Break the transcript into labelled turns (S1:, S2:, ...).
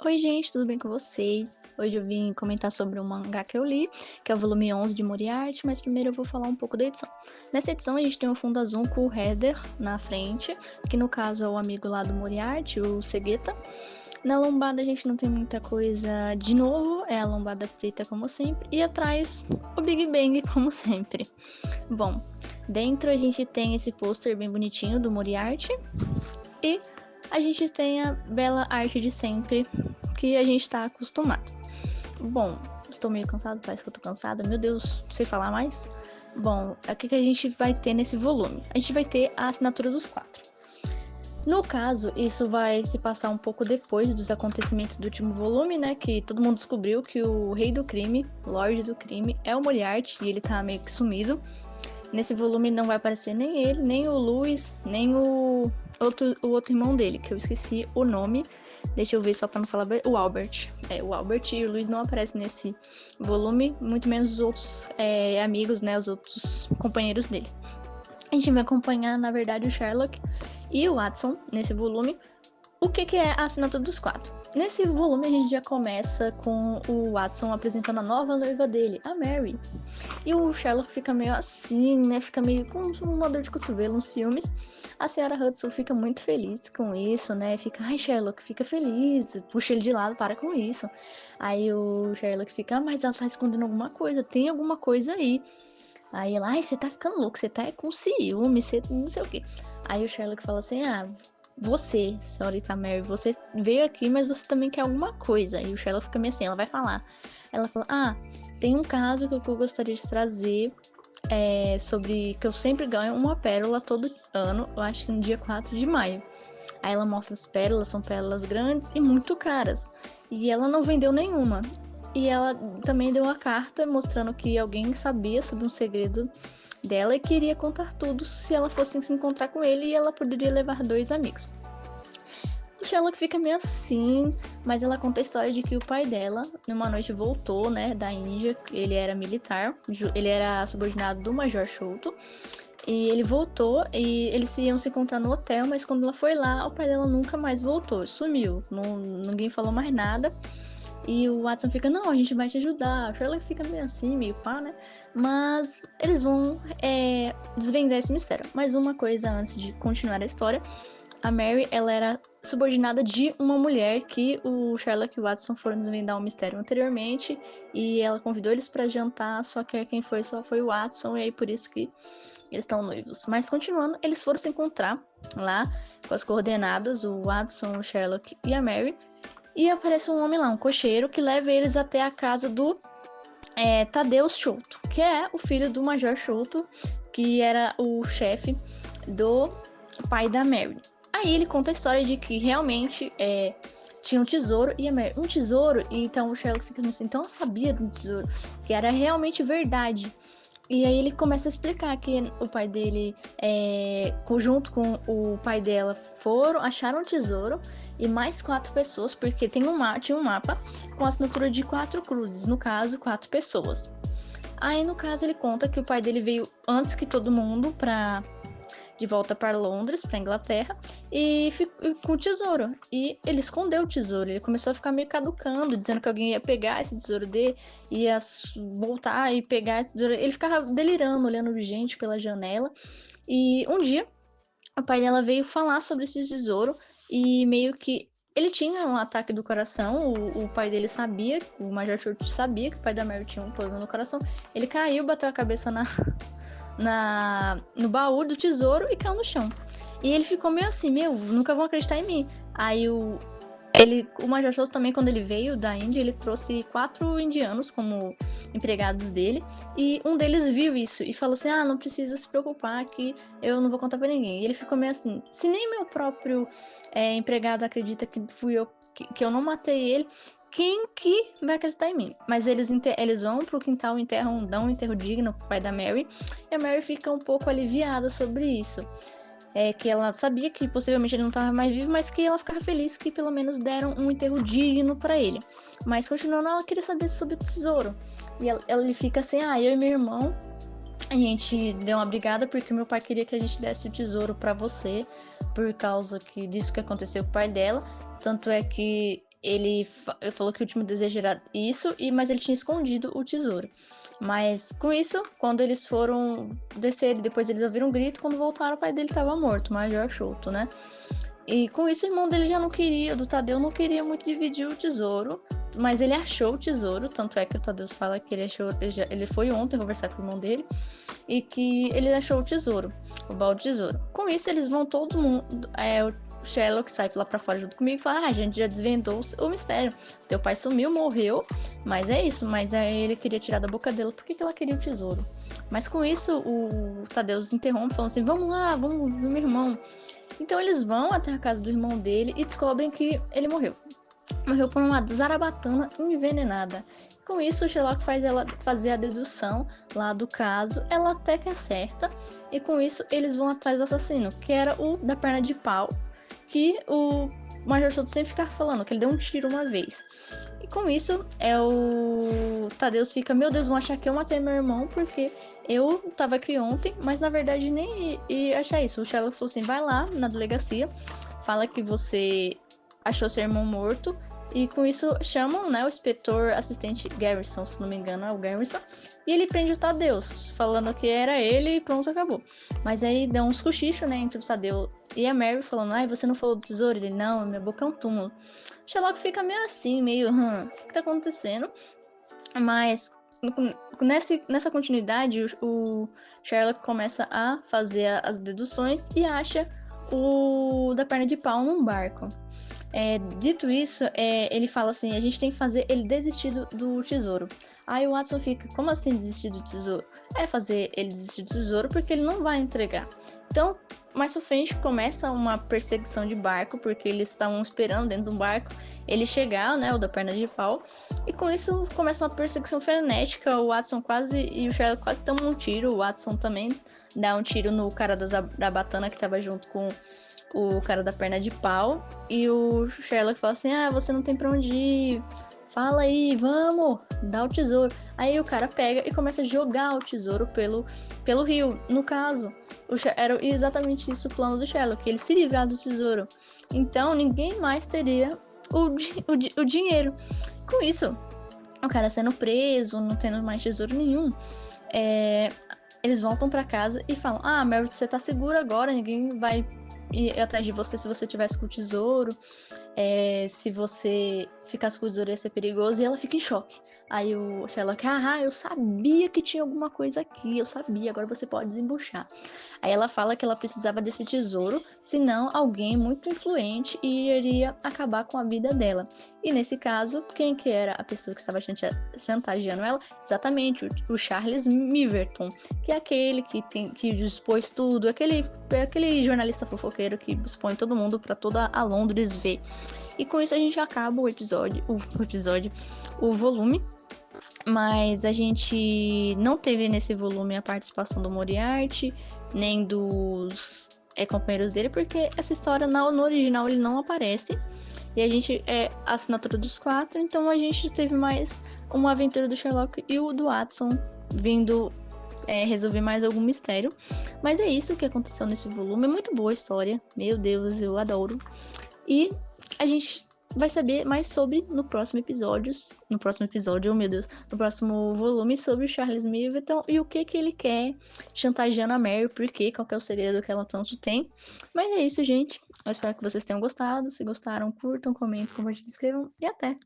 S1: Oi, gente, tudo bem com vocês? Hoje eu vim comentar sobre um mangá que eu li, que é o volume 11 de Moriarty, mas primeiro eu vou falar um pouco da edição. Nessa edição a gente tem o fundo azul com o header na frente, que no caso é o amigo lá do Moriarty, o Segeta. Na lombada a gente não tem muita coisa de novo, é a lombada preta como sempre, e atrás o Big Bang como sempre. Bom, dentro a gente tem esse pôster bem bonitinho do Moriarty e a gente tem a bela arte de sempre que a gente tá acostumado. Bom, estou meio cansado, parece que eu tô cansada. Meu Deus, não sei falar mais. Bom, o que a gente vai ter nesse volume? A gente vai ter a assinatura dos quatro. No caso, isso vai se passar um pouco depois dos acontecimentos do último volume, né? Que todo mundo descobriu que o rei do crime, Lorde do crime, é o Moriarty e ele tá meio que sumido. Nesse volume não vai aparecer nem ele, nem o Luis, nem o outro irmão dele, que eu esqueci o nome. Deixa eu ver só pra não falar. O Albert. O Albert e o Luis não aparecem nesse volume, muito menos os outros amigos, né? Os outros companheiros deles. A gente vai acompanhar, na verdade, o Sherlock e o Watson nesse volume. O que é a assinatura dos quatro? Nesse volume a gente já começa com o Watson apresentando a nova noiva dele, a Mary. E o Sherlock fica meio assim, né? Fica meio com uma dor de cotovelo, uns ciúmes. A senhora Hudson fica muito feliz com isso, né? Fica, ai, Sherlock, fica feliz. Puxa ele de lado, para com isso. Aí o Sherlock fica, mas ela tá escondendo alguma coisa, tem alguma coisa aí. Aí ela, ai, você tá ficando louco, você tá com ciúme, você não sei o quê. Aí o Sherlock fala assim, você, senhorita Mary, você veio aqui, mas você também quer alguma coisa. E o Sherlock fica meio assim, ela vai falar. Ela fala, tem um caso que eu gostaria de trazer sobre que eu sempre ganho uma pérola todo ano, eu acho que no dia 4 de maio. Aí ela mostra as pérolas, são pérolas grandes e muito caras. E ela não vendeu nenhuma. E ela também deu uma carta mostrando que alguém sabia sobre um segredo dela e queria contar tudo se ela fosse se encontrar com ele e ela poderia levar dois amigos. O Sherlock fica meio assim, mas ela conta a história de que o pai dela, numa noite, voltou, né, da Índia. Ele era militar, ele era subordinado do Major Sholto. E ele voltou e eles iam se encontrar no hotel, mas quando ela foi lá, o pai dela nunca mais voltou, sumiu. Ninguém falou mais nada. E o Watson fica, não, a gente vai te ajudar. O Sherlock fica meio assim, meio pá, né? Mas eles vão desvendar esse mistério. Mas uma coisa antes de continuar a história, a Mary, ela era subordinada de uma mulher que o Sherlock e o Watson foram desvendar um mistério anteriormente e ela convidou eles para jantar, só que quem foi só foi o Watson e aí por isso que eles estão noivos. Mas continuando, eles foram se encontrar lá com as coordenadas, o Watson, o Sherlock e a Mary, e aparece um homem lá, um cocheiro, que leva eles até a casa do Tadeusz Sholto, que é o filho do Major Sholto, que era o chefe do pai da Mary. Aí ele conta a história de que realmente tinha um tesouro e a Mary, um tesouro, e então o Sherlock fica assim, então ela sabia do tesouro, que era realmente verdade. E aí ele começa a explicar que o pai dele, junto com o pai dela, acharam um tesouro e mais 4 pessoas, porque tinha um mapa com a assinatura de 4 cruzes, no caso, 4 pessoas. Aí, no caso, ele conta que o pai dele veio antes que todo mundo de volta para Londres, para Inglaterra, e ficou com o tesouro. E ele escondeu o tesouro. Ele começou a ficar meio caducando, dizendo que alguém ia pegar esse tesouro dele, ia voltar e pegar esse tesouro. Ele ficava delirando, olhando gente pela janela. E um dia, o pai dela veio falar sobre esse tesouro e meio que ele tinha um ataque do coração, o pai dele sabia, o Major Church sabia que o pai da Mary tinha um problema no coração. Ele caiu, bateu a cabeça no baú do tesouro e caiu no chão. E ele ficou meio assim, nunca vão acreditar em mim. Aí o Major Church também, quando ele veio da Índia, ele trouxe 4 indianos como empregados dele, e um deles viu isso e falou assim, não precisa se preocupar que eu não vou contar pra ninguém. E ele ficou meio assim, se nem meu próprio empregado acredita que fui eu, que eu não matei ele, quem que vai acreditar em mim? Mas eles vão pro quintal, dão um enterro digno pro pai da Mary, e a Mary fica um pouco aliviada sobre isso. Que ela sabia que possivelmente ele não estava mais vivo, mas que ela ficava feliz que pelo menos deram um enterro digno para ele. Mas continuando, ela queria saber sobre o tesouro. E ele fica assim, eu e meu irmão, a gente deu uma brigada porque meu pai queria que a gente desse o tesouro para você, por causa disso que aconteceu com o pai dela. Tanto é que ele falou que o último desejo era isso, mas ele tinha escondido o tesouro. Mas com isso, quando eles foram descer, depois eles ouviram um grito, quando voltaram, o pai dele estava morto, o Major Sholto, né? E com isso, o irmão dele já não queria, do Tadeu não queria muito dividir o tesouro, mas ele achou o tesouro, tanto é que o Tadeu fala que ele achou, ele foi ontem conversar com o irmão dele, e que ele achou o tesouro, o balde de tesouro. Com isso, eles vão todo mundo, o Sherlock sai lá pra fora junto comigo e fala, a gente já desvendou o mistério, teu pai sumiu, morreu, mas é isso, mas aí ele queria tirar da boca dela, por que ela queria o tesouro? Mas com isso, o Tadeu se interrompe, falando assim, vamos lá, vamos ver meu irmão. Então eles vão até a casa do irmão dele e descobrem que ele morreu. Morreu por uma zarabatana envenenada. Com isso, o Sherlock faz ela fazer a dedução lá do caso. Ela até que acerta. E com isso, eles vão atrás do assassino, que era o da perna de pau, que o Major Sholto sempre ficava falando, que ele deu um tiro uma vez. E com isso, o Tadeus fica, meu Deus, vão achar que eu matei meu irmão, porque eu tava aqui ontem, mas na verdade nem ia achar isso. O Sherlock falou assim, vai lá na delegacia, fala que você achou seu irmão morto, e com isso chamam, né, o inspetor assistente Garrison, se não me engano é o Garrison, e ele prende o Tadeus, falando que era ele e pronto, acabou. Mas aí dá uns cochichos, né, entre o Tadeu e a Mary, falando, ai, você não falou do tesouro? Ele, não, minha boca é um túmulo. Sherlock fica meio assim, meio, o que tá acontecendo? Mas nessa continuidade, o Sherlock começa a fazer as deduções e acha o da perna de pau num barco. Dito isso, ele fala assim, a gente tem que fazer ele desistir do tesouro. Aí o Watson fica, como assim desistir do tesouro? É fazer ele desistir do tesouro porque ele não vai entregar. Então, mais pra frente começa uma perseguição de barco, porque eles estavam esperando dentro de um barco ele chegar, né, o da perna de pau. E com isso começa uma perseguição frenética, o Watson e o Sherlock quase tomam um tiro, o Watson também dá um tiro no cara da batana que tava junto com o cara da perna de pau, e o Sherlock fala assim, você não tem pra onde ir, fala aí, vamos, dá o tesouro. Aí o cara pega e começa a jogar o tesouro pelo rio. No caso, era exatamente isso o plano do Sherlock, ele se livrar do tesouro. Então ninguém mais teria o dinheiro. Com isso, o cara sendo preso, não tendo mais tesouro nenhum, eles voltam pra casa e falam, Mary, você tá segura agora, ninguém vai ir atrás de você se você tivesse com o tesouro, se você ficasse com o tesouro ia ser perigoso, e ela fica em choque. Aí o Sherlock, eu sabia que tinha alguma coisa aqui, eu sabia, agora você pode desembuchar. Aí ela fala que ela precisava desse tesouro, senão alguém muito influente iria acabar com a vida dela. E nesse caso, quem que era a pessoa que estava chantageando ela? Exatamente, o Charles Miverton, que é aquele que expôs tudo, aquele jornalista fofoqueiro que expõe todo mundo para toda a Londres ver. E com isso a gente acaba o volume. Mas a gente não teve nesse volume a participação do Moriarty, nem dos companheiros dele, porque essa história no original ele não aparece. E a gente a assinatura dos 4, então a gente teve mais uma aventura do Sherlock e o do Watson vindo resolver mais algum mistério. Mas é isso que aconteceu nesse volume. É muito boa a história. Meu Deus, eu adoro. E a gente vai saber mais sobre no próximo episódio, oh meu Deus, no próximo volume, sobre o Charles Miverton e o que ele quer chantageando a Mary, qual que é o segredo que ela tanto tem. Mas é isso, gente. Eu espero que vocês tenham gostado. Se gostaram, curtam, comentem, compartilhem, escrevam e até!